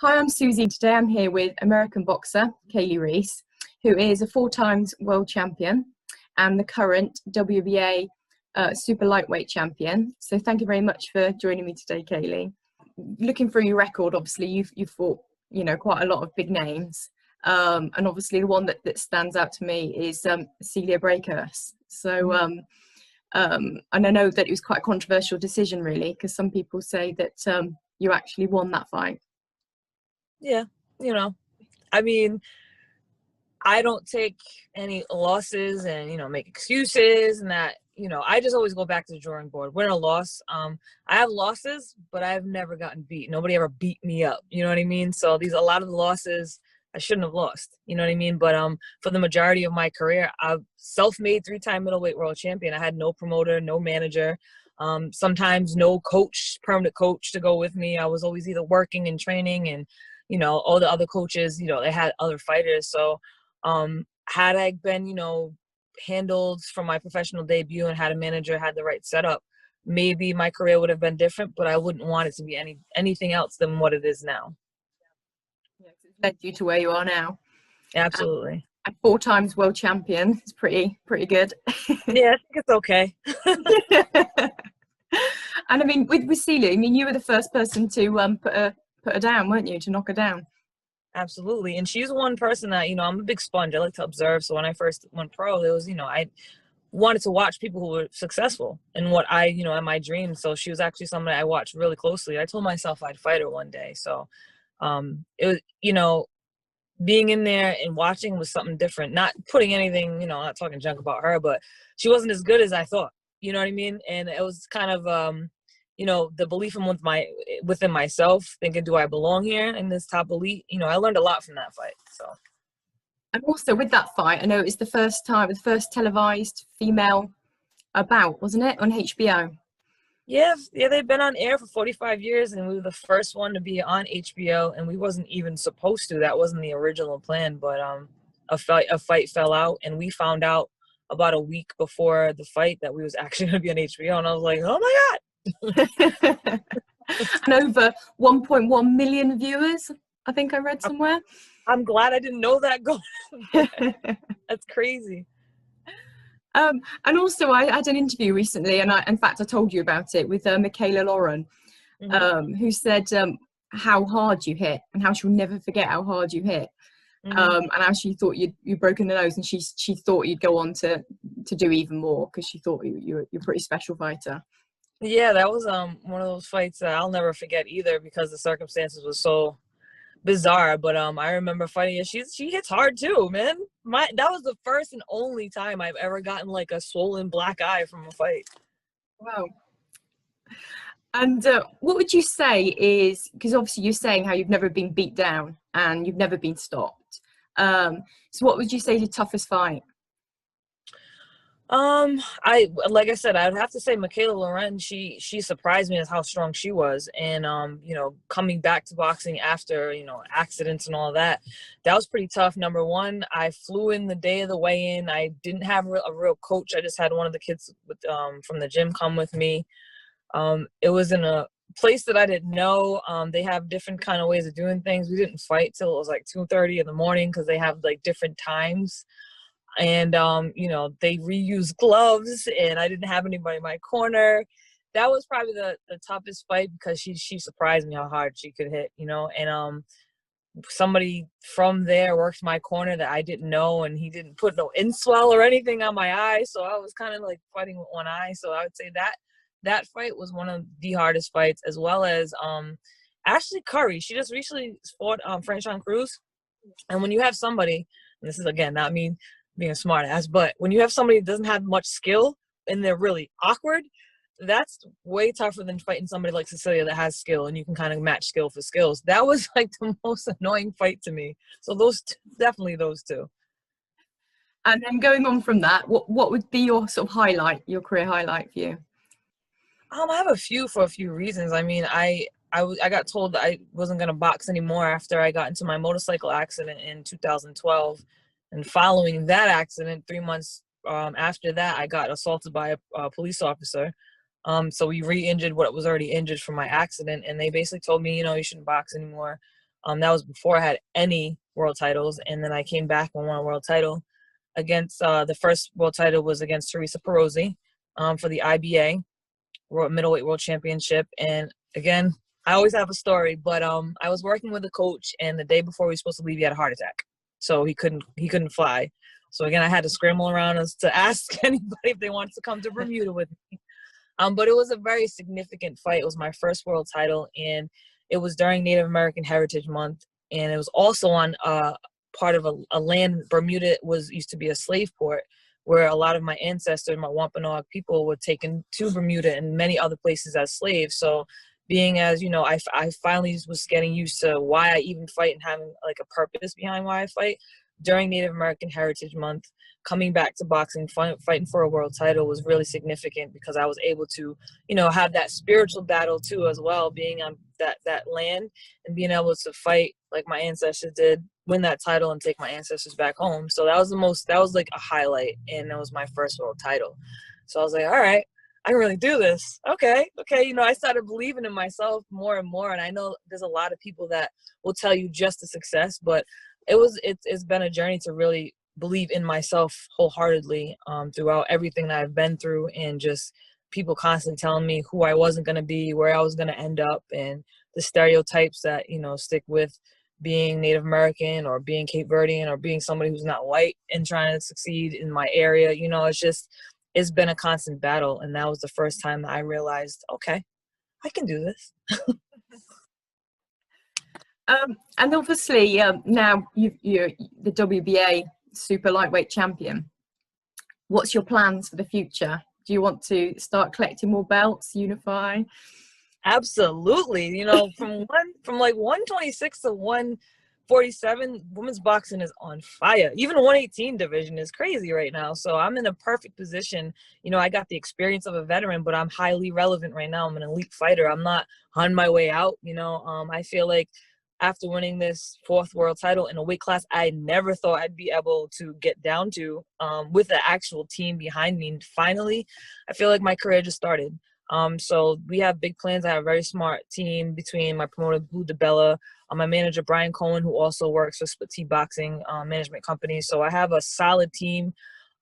Hi, I'm Susie. Today I'm here with American boxer Reis, who is a 4 times world champion and the current WBA super lightweight champion. So thank you very much for joining me today, Kaylee. Looking through your record, obviously you've fought quite a lot of big names, and obviously the one that stands out to me is Celia Brækhus. So and I know that it was quite a controversial decision, really, because some people say that you actually won that fight. Yeah, I mean, I don't take any losses and, make excuses and that, I just always go back to the drawing board. Win or loss. I have losses, but I've never gotten beat. Nobody ever beat me up. You know what I mean? So a lot of the losses I shouldn't have lost. You know what I mean? But for the majority of my career, I've self-made 3-time middleweight world champion. I had no promoter, no manager, sometimes no coach, permanent coach to go with me. I was always either working and training, and all the other coaches, they had other fighters. So had I been, handled from my professional debut and had a manager, had the right setup, maybe my career would have been different, but I wouldn't want it to be anything else than what it is now. Yeah, 'cause it's led you to where you are now. Absolutely. And 4 times world champion. It's pretty good. Yeah, I think it's okay. And I mean, with Celia, I mean, you were the first person to put her down, weren't you? To knock her down. Absolutely. And she's one person that, I'm a big sponge. I like to observe. So when I first went pro, it was, I wanted to watch people who were successful in what I, in my dreams. So she was actually somebody I watched really closely. I told myself I'd fight her one day. So it was, being in there and watching was something different. Not putting anything, not talking junk about her, but she wasn't as good as I thought. You know what I mean? And it was kind of the belief within myself, thinking, do I belong here in this top elite? I learned a lot from that fight. So, and also with that fight, I know it's the first televised female bout, wasn't it, on HBO? Yeah, they've been on air for 45 years, and we were the first one to be on HBO, and we wasn't even supposed to. That wasn't the original plan, but a fight fell out, and we found out about a week before the fight that we was actually going to be on HBO, and I was like, oh my God. And over 1.1 million viewers, I think I read somewhere. I'm glad I didn't know that going. That's crazy. And also I had an interview recently, and in fact I told you about it, with Michaela Lauren, who said how hard you hit and how she'll never forget how hard you hit. And how she thought you'd broken the nose, and she thought you'd go on to do even more, because she thought you're a pretty special fighter. Yeah, that was one of those fights that I'll never forget either, because the circumstances were so bizarre. But I remember fighting her. She hits hard too, man. That was the first and only time I've ever gotten like a swollen black eye from a fight. Wow. And what would you say is, because obviously you're saying how you've never been beat down and you've never been stopped. So what would you say is your toughest fight? Like I said, I would have to say Michaela Lauren. She surprised me as how strong she was, and coming back to boxing after accidents and all that was pretty tough. Number one, I flew in the day of the weigh-in. I didn't have a real coach. I just had one of the kids from the gym come with me. It was in a place that I didn't know. They have different kind of ways of doing things. We didn't fight till it was like 2:30 in the morning, because they have like different times. And, they reuse gloves, and I didn't have anybody in my corner. That was probably the toughest fight, because she surprised me how hard she could hit, and somebody from there worked my corner that I didn't know, and he didn't put no inswell or anything on my eye. So I was kind of like fighting with one eye. So I would say that fight was one of the hardest fights, as well as Ashley Curry. She just recently fought Franchon Cruz. And when you have somebody, and this is, again, not me being a smart ass, but when you have somebody that doesn't have much skill and they're really awkward, that's way tougher than fighting somebody like Cecilia that has skill and you can kind of match skill for skills. That was like the most annoying fight to me. So definitely those two. And then going on from that, what would be your sort of highlight, your career highlight for you? I have a few, for a few reasons. I mean, I got told that I wasn't going to box anymore after I got into my motorcycle accident in 2012. And following that accident, 3 months after that, I got assaulted by a police officer. So we re-injured what was already injured from my accident. And they basically told me, you shouldn't box anymore. That was before I had any world titles. And then I came back and won a world title against, the first world title was against Teresa Perosi for the IBA middleweight world championship. And again, I always have a story, but I was working with a coach, and the day before we were supposed to leave, he had a heart attack, so he couldn't fly. So again, I had to scramble around to ask anybody if they wanted to come to Bermuda with me. But it was a very significant fight. It was my first world title, and it was during Native American Heritage Month, and it was also on part of a land. Bermuda used to be a slave port, where a lot of my ancestors, my Wampanoag people, were taken to Bermuda and many other places as slaves. So being as, you know, I finally was getting used to why I even fight and having like a purpose behind why I fight. During Native American Heritage Month, coming back to boxing, fighting for a world title was really significant, because I was able to, you know, have that spiritual battle too as well, being on that land and being able to fight like my ancestors did, win that title and take my ancestors back home. So that was like a highlight, and that was my first world title. So I was like, all right, I can really do this. Okay. You know, I started believing in myself more and more. And I know there's a lot of people that will tell you just the success, but it's been a journey to really believe in myself wholeheartedly throughout everything that I've been through, and just people constantly telling me who I wasn't going to be, where I was going to end up, and the stereotypes that, you know, stick with being Native American or being Cape Verdean or being somebody who's not white and trying to succeed in my area. You know, it's been a constant battle. And that was the first time that I realized, okay, I can do this. And obviously now you're the WBA super lightweight champion. What's your plans for the future? Do you want to start collecting more belts, unify? Absolutely. You know, from like 126 to 147, women's boxing is on fire. Even the 118 division is crazy right now. So I'm in a perfect position. You know, I got the experience of a veteran, but I'm highly relevant right now. I'm an elite fighter. I'm not on my way out. You know, I feel like after winning this 4th world title in a weight class I never thought I'd be able to get down to, with an actual team behind me, and finally, I feel like my career just started. So we have big plans. I have a very smart team between my promoter, Blue DeBella, my manager, Brian Cohen, who also works for Split T Boxing management company. So I have a solid team.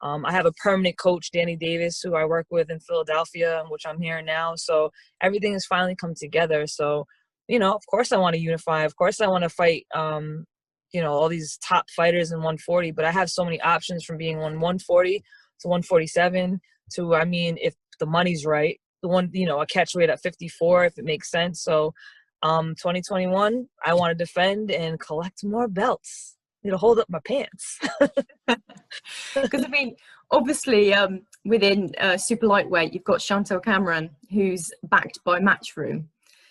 I have a permanent coach, Danny Davis, who I work with in Philadelphia, which I'm here now. So everything has finally come together. So, you know, of course I want to unify. Of course I want to fight, you know, all these top fighters in 140. But I have so many options, from being 140 to 147 to, I mean, if the money's right, the one, you know, a catch weight at 54, if it makes sense. So 2021, I want to defend and collect more belts. You know, hold up my pants. Because I mean, obviously, within super lightweight, you've got Chantel Cameron, who's backed by Matchroom.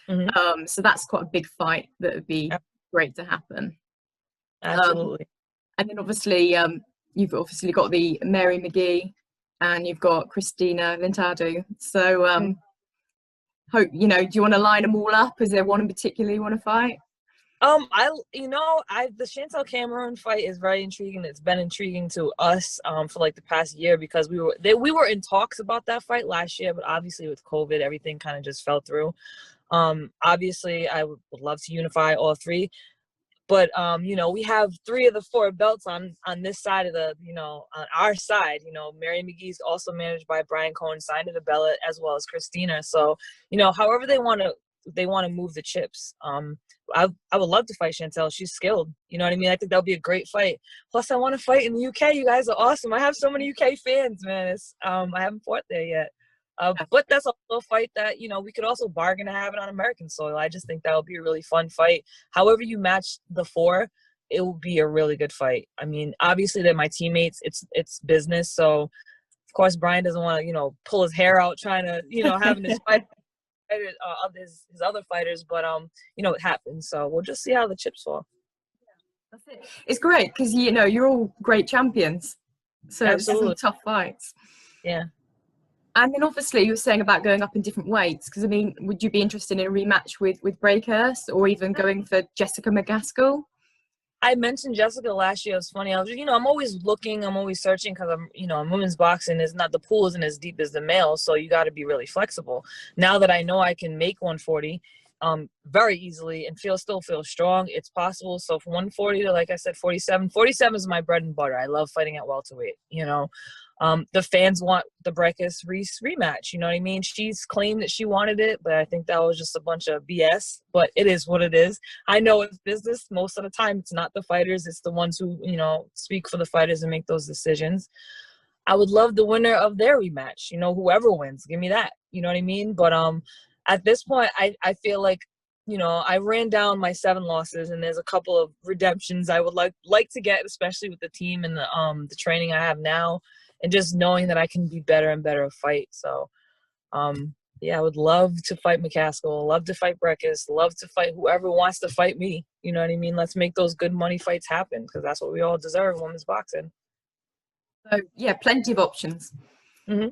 Mm-hmm. So that's quite a big fight that would be great to happen. Absolutely. And then obviously, you've obviously got the Mary McGee, and you've got Christina Vintado. So, hope, you know, do you want to line them all up? Is there one in particular you want to fight? The Chantel Cameron fight is very intriguing. It's been intriguing to us for like the past year, because we were in talks about that fight last year, but obviously with COVID, everything kind of just fell through. Obviously I would love to unify all three, but you know, we have 3 of the 4 belts on this side of the, you know, on our side. You know, Mary McGee's also managed by Brian Cohen, signed to the belt, as well as Christina. So, you know, however they want to move the chips. I would love to fight Chantel. She's skilled. You know what I mean? I think that would be a great fight. Plus, I want to fight in the UK. You guys are awesome. I have so many UK fans, man. I haven't fought there yet. But that's also a fight that, you know, we could also bargain to have it on American soil. I just think that would be a really fun fight. However you match the 4, it will be a really good fight. I mean, obviously they're my teammates. It's business. So, of course, Brian doesn't want to, you know, pull his hair out trying to, you know, having this fight of his other fighters. But, you know, it happens. So we'll just see how the chips fall. That's it. It's great because, you know, you're all great champions. So absolutely, it's some tough fights. Yeah. And then obviously you were saying about going up in different weights, because I mean, would you be interested in a rematch with Breakhurst, or even going for Jessica McGaskill? I mentioned Jessica last year. It's funny. I was, you know, I'm always looking, I'm always searching, because I'm, you know, women's boxing is not, the pool isn't as deep as the male, so you got to be really flexible. Now that I know I can make 140, very easily and still feel strong. It's possible. So from 140 to, like I said, 47 is my bread and butter. I love fighting at welterweight. The fans want the Reis rematch. You know what I mean? She's claimed that she wanted it, but I think that was just a bunch of BS. But it is what it is. I know it's business. Most of the time, it's not the fighters. It's the ones who, speak for the fighters and make those decisions. I would love the winner of their rematch. Whoever wins, give me that. You know what I mean? But at this point, I feel like, I ran down my 7 losses, and there's a couple of redemptions I would like to get, especially with the team and the training I have now, and just knowing that I can be better and better fight. So, I would love to fight McCaskill, love to fight Breckus, love to fight whoever wants to fight me. You know what I mean? Let's make those good money fights happen, because that's what we all deserve in women's boxing. So yeah, plenty of options. Mm-hmm.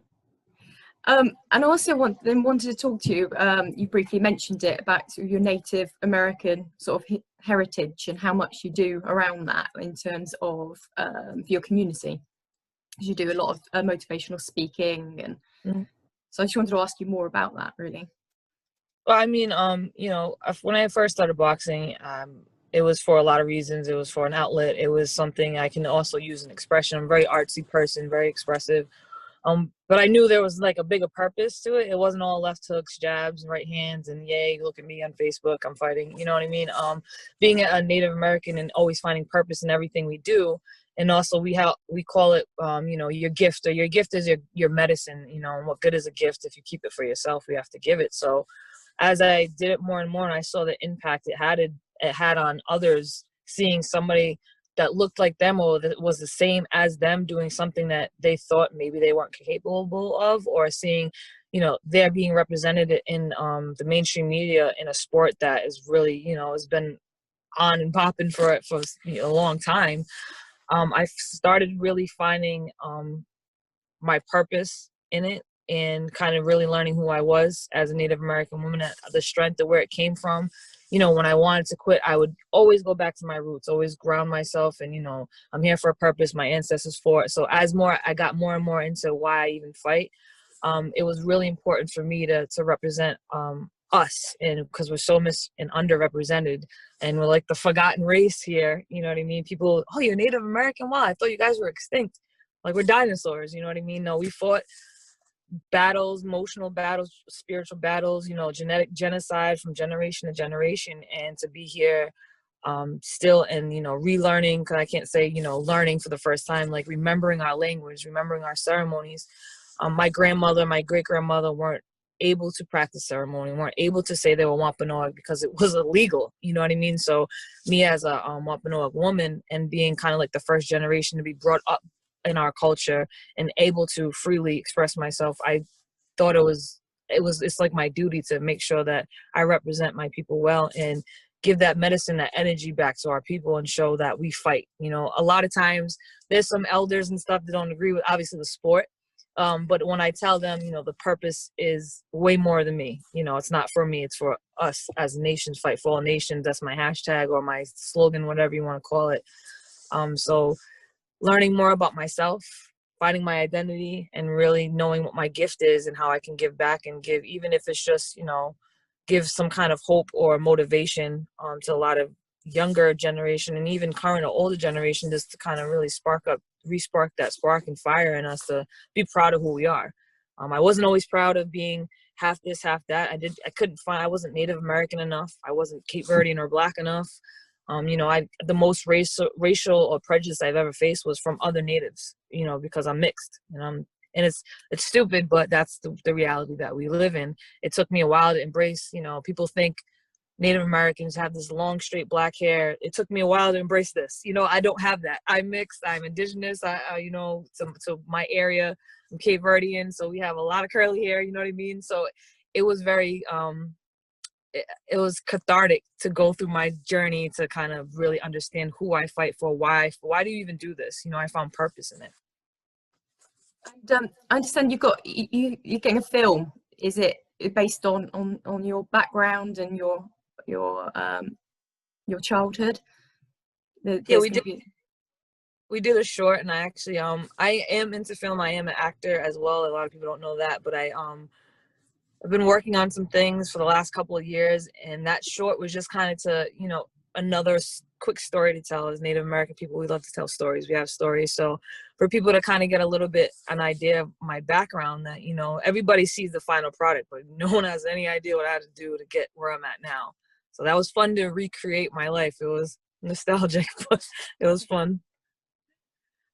And I also wanted to talk to you. You briefly mentioned it about sort of your Native American sort of heritage and how much you do around that in terms of your community. You do a lot of motivational speaking, and so I just wanted to ask you more about that, really. Well, I mean, when I first started boxing, it was for a lot of reasons. It was for an outlet. It was something I can also use an expression. I'm a very artsy person, very expressive. But I knew there was like a bigger purpose to it. It wasn't all left hooks, jabs, and right hands, and yay, look at me on Facebook, I'm fighting. You know what I mean? Being a Native American and always finding purpose in everything we do. And also we call it, your gift, or your gift is your medicine. And what good is a gift if you keep it for yourself? We have to give it. So as I did it more and more, and I saw the impact it had on others, seeing somebody that looked like them or that was the same as them doing something that they thought maybe they weren't capable of, or seeing, they're being represented in the mainstream media in a sport that is really, has been on and popping for a long time. I started really finding my purpose in it, and kind of really learning who I was as a Native American woman, the strength of where it came from. When I wanted to quit, I would always go back to my roots, always ground myself, and, I'm here for a purpose. My ancestors fought. So I got more and more into why I even fight. It was really important for me to represent us, and because we're so and underrepresented, and we're like the forgotten race here. You know what I mean? People, oh, you're Native American? Wow, I thought you guys were extinct. Like we're dinosaurs. You know what I mean? No, we fought battles, emotional battles, spiritual battles, genetic genocide from generation to generation. And to be here still and, relearning, because I can't say, learning for the first time, like remembering our language, remembering our ceremonies. My grandmother, my great-grandmother weren't able to practice ceremony, weren't able to say they were Wampanoag because it was illegal. You know what I mean? So me as a Wampanoag woman, and being kind of like the first generation to be brought up in our culture and able to freely express myself, I thought it's like my duty to make sure that I represent my people well and give that medicine, that energy back to our people, and show that we fight. A lot of times there's some elders and stuff that don't agree with obviously the sport. But when I tell them, the purpose is way more than me. It's not for me, it's for us as nations. Fight for all nations. That's my hashtag or my slogan, whatever you want to call it. So learning more about myself, finding my identity, and really knowing what my gift is and how I can give back and give, even if it's just, give some kind of hope or motivation to a lot of younger generation and even current or older generation, just to kind of really re-spark that spark and fire in us to be proud of who we are. I wasn't always proud of being half this, half that. I wasn't Native American enough. I wasn't Cape Verdean or Black enough. The most racial or prejudice I've ever faced was from other natives, because I'm mixed, and it's stupid, but that's the reality that we live in. It took me a while to embrace, people think Native Americans have this long, straight black hair. It took me a while to embrace this. I don't have that. I'm mixed. I'm indigenous. To my area, I'm Cape Verdean, so we have a lot of curly hair. You know what I mean? So it was very, it was cathartic to go through my journey to kind of really understand who I fight for, why do you even do this? I found purpose in it. And I understand you're getting a film. Is it based on your background and your childhood? Yeah, we did a short, and I actually I am into film. I am an actor as well. A lot of people don't know that, but I've been working on some things for the last couple of years, and that short was just kind of to, you know, another quick story to tell. As Native American people, we love to tell stories. We have stories. So for people to kind of get a little bit an idea of my background, that, you know, everybody sees the final product, but no one has any idea what I had to do to get where I'm at now. So that was fun to recreate my life. It was nostalgic, but it was fun.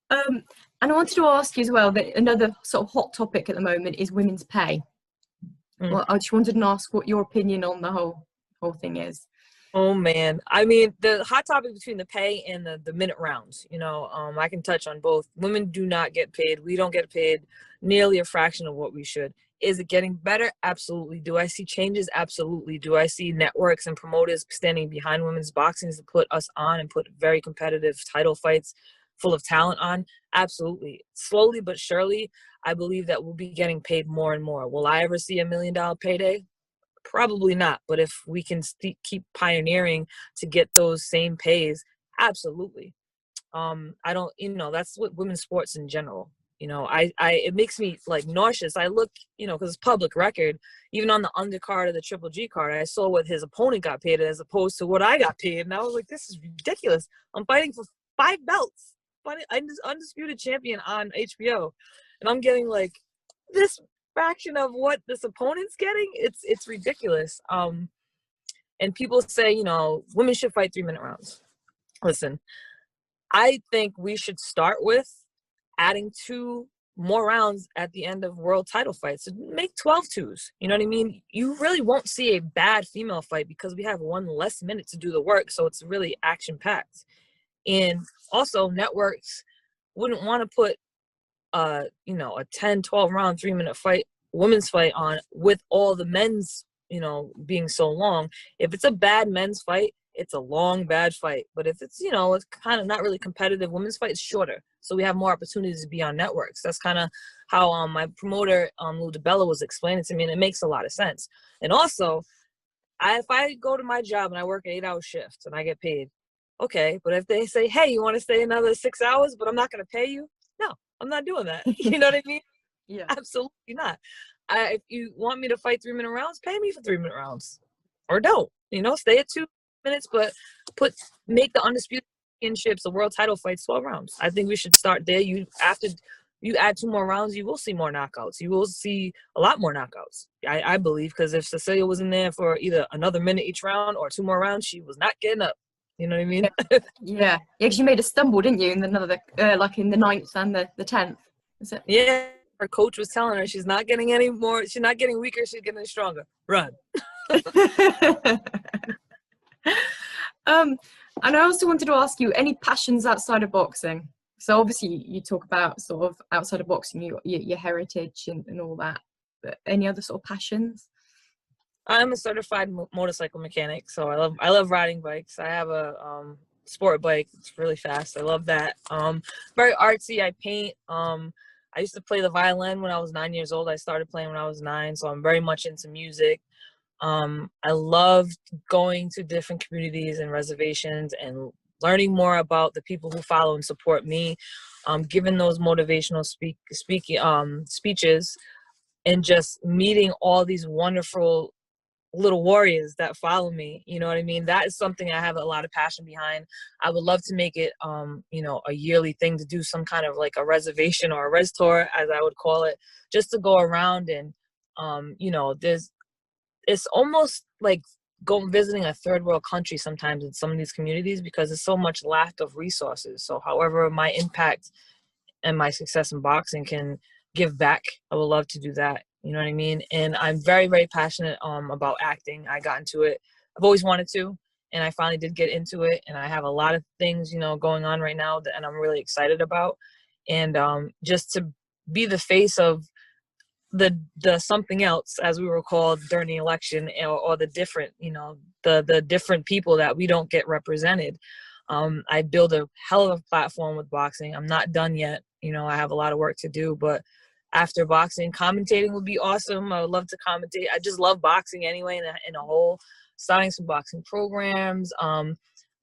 And I wanted to ask you as well that another sort of hot topic at the moment is women's pay. Well, I just wanted to ask what your opinion on the whole thing is. Oh man, I mean, the hot topic between the pay and the minute rounds, you know, I can touch on both. Women do not get paid. We don't get paid nearly a fraction of what we should. Is it getting better? Absolutely. Do I see changes? Absolutely. Do I see networks and promoters standing behind women's boxing to put us on and put very competitive title fights full of talent on? Absolutely. Slowly but surely, I believe that we'll be getting paid more and more. Will I ever see $1 million payday? Probably not. But if we can keep pioneering to get those same pays, absolutely. I don't, you know, that's what women's sports in general. You know, it makes me like nauseous. I look, you know, because it's public record, even on the undercard of the Triple G card, I saw what his opponent got paid as opposed to what I got paid. And I was like, this is ridiculous. I'm fighting for 5 belts. I'm this undisputed champion on HBO. And I'm getting like this fraction of what this opponent's getting. It's ridiculous. And people say, you know, women should fight 3-minute rounds. Listen, I think we should start with adding 2 more rounds at the end of world title fights. So make 12 twos. You know what I mean? You really won't see a bad female fight because we have 1 less minute to do the work. So it's really action packed. And also networks wouldn't want to put, you know, a 10, 12 round 3-minute fight, women's fight on with all the men's, you know, being so long. If it's a bad men's fight, it's a long, bad fight. But if it's, you know, it's kind of not really competitive, women's fight is shorter. So we have more opportunities to be on networks. That's kind of how my promoter, Lou DiBella, was explaining to me, and it makes a lot of sense. And also, if I go to my job and I work an 8-hour shift and I get paid, okay. But if they say, hey, you want to stay another 6 hours, but I'm not going to pay you? No, I'm not doing that. You know what I mean? Yeah. Absolutely not. If you want me to fight 3-minute rounds, pay me for 3-minute rounds. Or don't. You know, stay at 2 minutes, but make the undisputed championships, the world title fights, 12 rounds. I think we should start there. After you add 2 more rounds, you will see more knockouts. You will see a lot more knockouts. I believe, because if Cecilia was in there for either another minute each round or 2 more rounds, she was not getting up. You know what I mean? Yeah. Because you made a stumble, didn't you, in another, like in the 9th and the 10th? Is it? Yeah. Her coach was telling her she's not getting any more. She's not getting weaker. She's getting stronger. Run. And I also wanted to ask you, any passions outside of boxing? So obviously you talk about sort of outside of boxing, your heritage and all that, but any other sort of passions? I'm a certified motorcycle mechanic, so I love riding bikes. I have a sport bike. It's really fast. I love that. Very artsy. I paint. I used to play the violin when I was 9 years old. I started playing when I was 9, so I'm very much into music. I love going to different communities and reservations and learning more about the people who follow and support me, giving those motivational speeches, and just meeting all these wonderful little warriors that follow me. You know what I mean? That is something I have a lot of passion behind. I would love to make it, you know, a yearly thing, to do some kind of like a reservation or a res tour, as I would call it, just to go around and, you know, it's almost like visiting a third world country sometimes in some of these communities, because there's so much lack of resources. So however my impact and my success in boxing can give back, I would love to do that. You know what I mean? And I'm very, very passionate about acting. I got into it. I've always wanted to, and I finally did get into it. And I have a lot of things, you know, going on right now and I'm really excited about. And just to be the face of the something else, as we were called during the election, or the different, you know, the different people that we don't get represented. I build a hell of a platform with boxing. I'm not done yet. You know, I have a lot of work to do, but after boxing, commentating would be awesome. I would love to commentate. I just love boxing anyway in a whole, starting some boxing programs,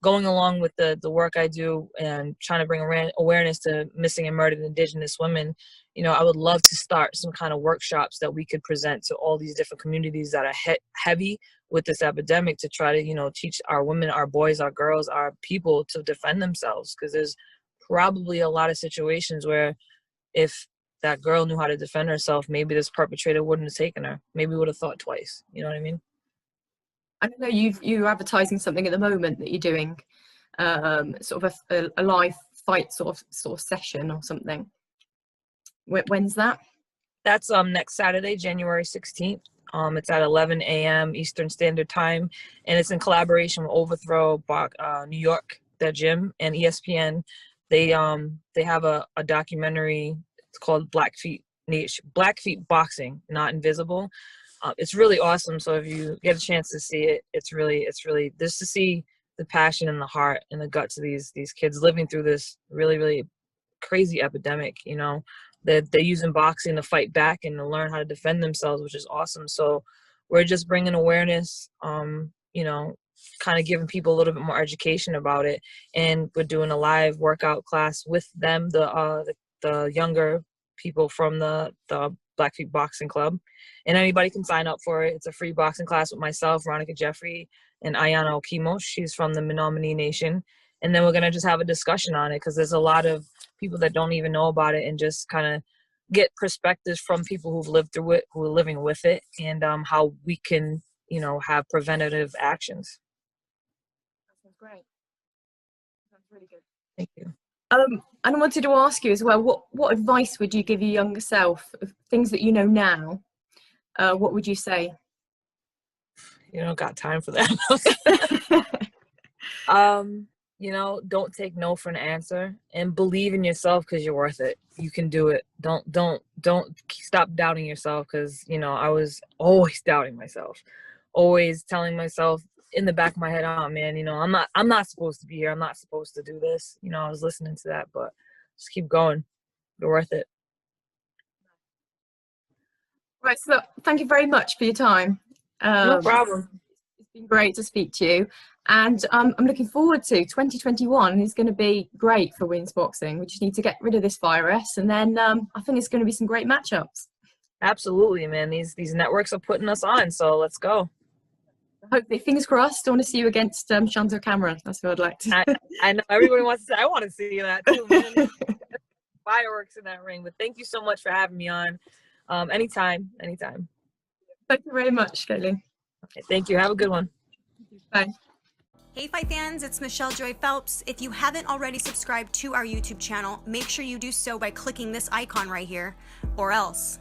going along with the work I do and trying to bring awareness to missing and murdered Indigenous women, you know, I would love to start some kind of workshops that we could present to all these different communities that are heavy with this epidemic, to try to, you know, teach our women, our boys, our girls, our people to defend themselves. Because there's probably a lot of situations where if that girl knew how to defend herself, maybe this perpetrator wouldn't have taken her. Maybe would have thought twice. You know what I mean? I know you're advertising something at the moment that you're doing, sort of a live fight sort of session or something. When's that? That's next Saturday, January 16th. It's at 11 a.m. Eastern Standard Time, and it's in collaboration with Overthrow, New York, their gym, and ESPN. They have a documentary. It's called Blackfeet Boxing, Not Invisible. It's really awesome. So if you get a chance to see it, it's really just to see the passion and the heart and the guts of these kids living through this really, really crazy epidemic. You know, they're using boxing to fight back and to learn how to defend themselves, which is awesome. So we're just bringing awareness, you know, kind of giving people a little bit more education about it. And we're doing a live workout class with them, the younger people from the Blackfeet Boxing Club, and anybody can sign up for it. It's a free boxing class with myself, Veronica Jeffrey, and Ayana Okimo. She's from the Menominee Nation. And then we're going to just have a discussion on it, because there's a lot of people that don't even know about it, and just kind of get perspectives from people who've lived through it, who are living with it, and how we can, you know, have preventative actions. That sounds great. Sounds really good. Thank you. And I wanted to ask you as well, what advice would you give your younger self of things that you know now? What would you say? You don't got time for that. You know, don't take no for an answer, and believe in yourself, because you're worth it. You can do it. Don't stop doubting yourself, because, you know, I was always doubting myself, always telling myself in the back of my head, oh man, you know, I'm not supposed to be here. I'm not supposed to do this. You know, I was listening to that, but just keep going. You're worth it. Right, so thank you very much for your time. No problem. It's been great to speak to you, and I'm looking forward to 2021. It's going to be great for women's boxing. We just need to get rid of this virus, and then I think it's going to be some great matchups. Absolutely, man. These networks are putting us on, so let's go. Hopefully, fingers crossed. I want to see you against Chantal Cameron. That's what I'd like to. I know everybody wants to say. I want to see that too, man. Fireworks in that ring. But thank you so much for having me on. Anytime. Thank you very much, Kaylee. Okay, thank you. Have a good one. Bye. Hey Fight fans, it's Michelle Joy Phelps. If you haven't already subscribed to our YouTube channel, make sure you do so by clicking this icon right here, or else